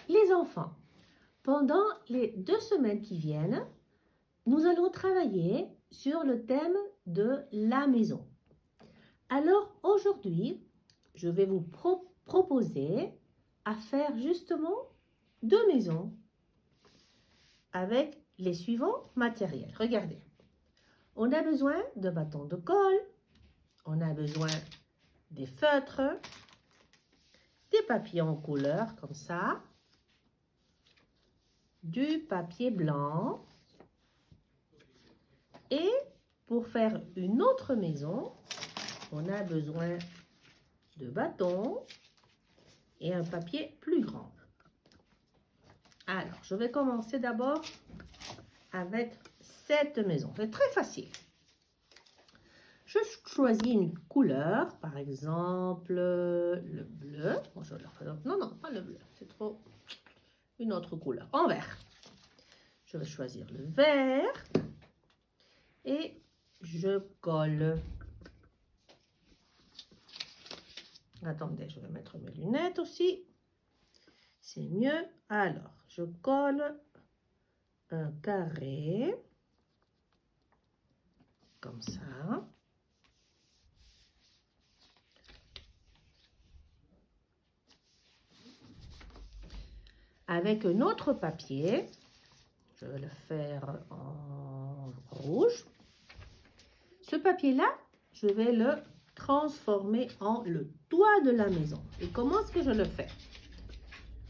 Les enfants, pendant les 2 semaines qui viennent, nous allons travailler sur le thème de la maison. Alors aujourd'hui, je vais vous proposer à faire justement 2 maisons avec les suivants matériels. Regardez, on a besoin de bâtons de colle, on a besoin des feutres, des papiers en couleur comme ça, du papier blanc et pour faire une autre maison, on a besoin de bâtons et un papier plus grand. Alors, je vais commencer d'abord avec cette maison. C'est très facile. Je choisis une couleur, par exemple le bleu. Bon, non, pas le bleu, c'est trop une autre couleur. En vert. Je vais choisir le vert et je colle. Attendez, je vais mettre mes lunettes aussi. C'est mieux. Alors, je colle un carré comme ça. Avec un autre papier, je vais le faire en rouge. Ce papier-là, je vais le transformer en le toit de la maison. Et comment est-ce que je le fais?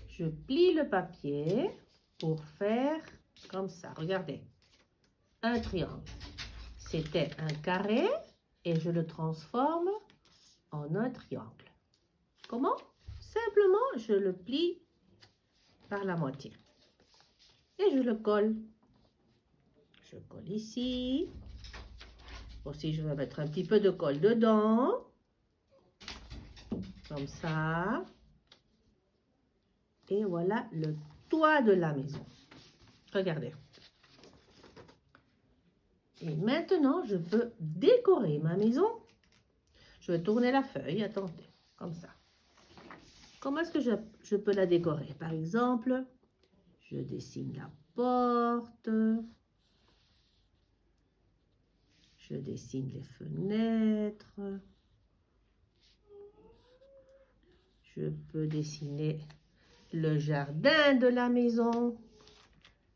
Je plie le papier pour faire comme ça. Regardez, un triangle. C'était un carré et je le transforme en un triangle. Comment? Simplement, je le plie par la moitié. Et je le colle. Je colle ici. Aussi, je vais mettre un petit peu de colle dedans. Comme ça. Et voilà le toit de la maison. Regardez. Et maintenant, je peux décorer ma maison. Je vais tourner la feuille. Attendez. Comme ça. Comment est-ce que je peux la décorer? Par exemple, je dessine la porte. Je dessine les fenêtres. Je peux dessiner le jardin de la maison.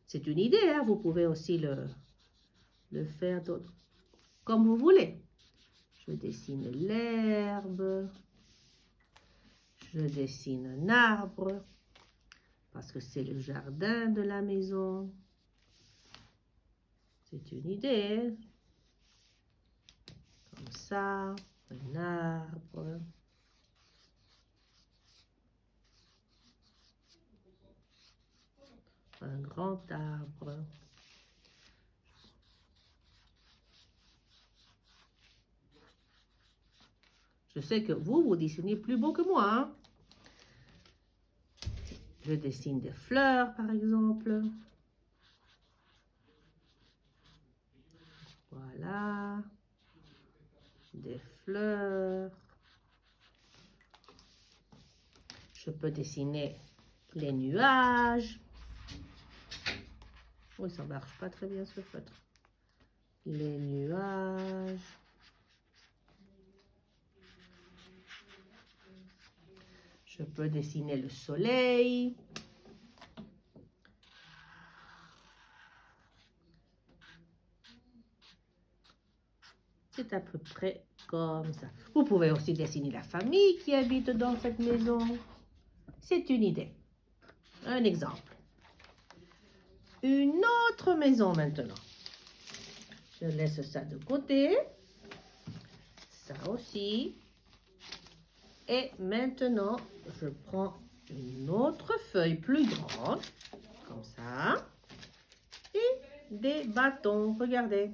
C'est une idée, hein? Vous pouvez aussi le faire comme vous voulez. Je dessine l'herbe. Je dessine un arbre parce que c'est le jardin de la maison. C'est une idée, hein? Comme ça, un arbre. Un grand arbre. Je sais que vous dessinez plus beau que moi, hein? Je dessine des fleurs, par exemple. Voilà. Des fleurs. Je peux dessiner les nuages. Oui, ça ne marche pas très bien ce feutre. Les nuages. Je peux dessiner le soleil. C'est à peu près comme ça. Vous pouvez aussi dessiner la famille qui habite dans cette maison. C'est une idée. Un exemple. Une autre maison maintenant. Je laisse ça de côté. Ça aussi. Et maintenant, je prends une autre feuille plus grande. Comme ça. Et des bâtons. Regardez.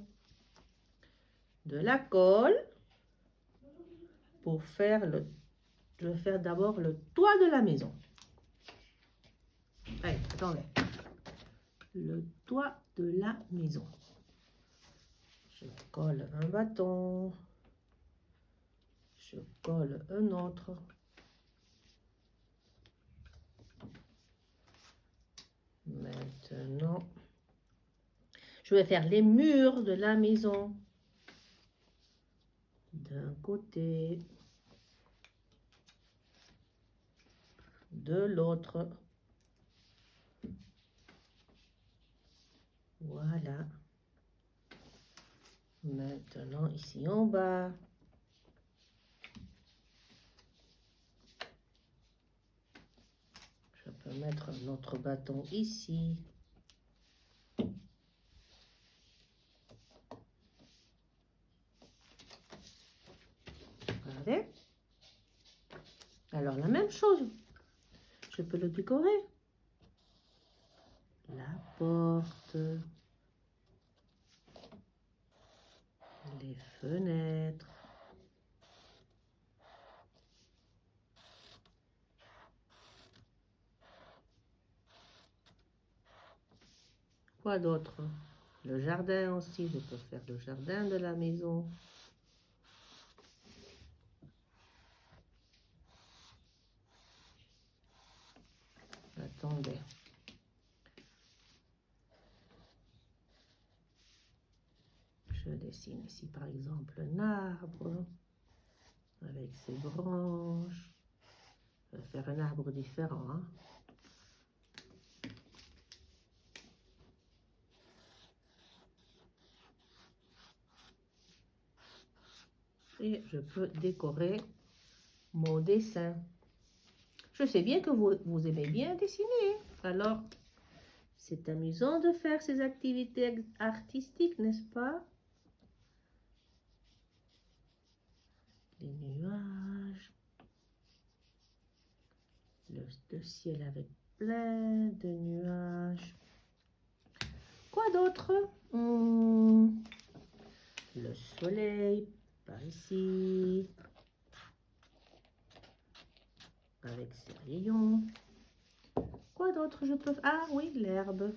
De la colle. Pour faire je vais faire d'abord le toit de la maison. Allez, attendez. Le toit de la maison. Je colle un bâton. Je colle un autre. Je vais faire les murs de la maison. D'un côté. De l'autre. Voilà. Maintenant, ici en bas. Je peux mettre un autre bâton ici. Regardez. Alors, la même chose. Je peux le décorer. La porte. Les fenêtres. Quoi d'autre? Le jardin aussi. Je peux faire le jardin de la maison. Attendez. Je dessine ici par exemple un arbre avec ses branches. Je vais faire un arbre différent. Hein. Et je peux décorer mon dessin. Je sais bien que vous aimez bien dessiner. Alors, c'est amusant de faire ces activités artistiques, n'est-ce pas? Les nuages. Le ciel avec plein de nuages. Quoi d'autre? Le soleil, par ici. Avec ses rayons. Quoi d'autre je peux... Ah oui, l'herbe.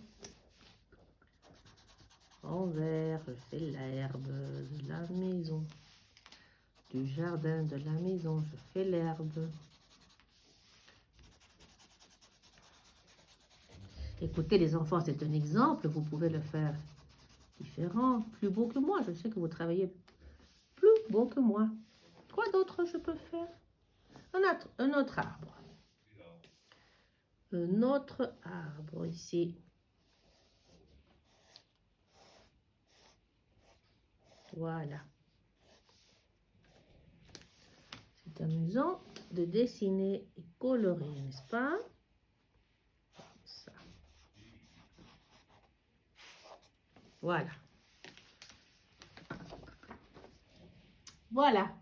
En vert, je fais l'herbe de la maison. Du jardin de la maison, je fais l'herbe. Écoutez les enfants, c'est un exemple. Vous pouvez le faire différent, plus beau que moi. Je sais que vous travaillez plus beau que moi. Quoi d'autre je peux faire? Un autre arbre. Un autre arbre ici. Voilà. C'est amusant de dessiner et colorer, n'est-ce pas? Ça. Voilà. Voilà.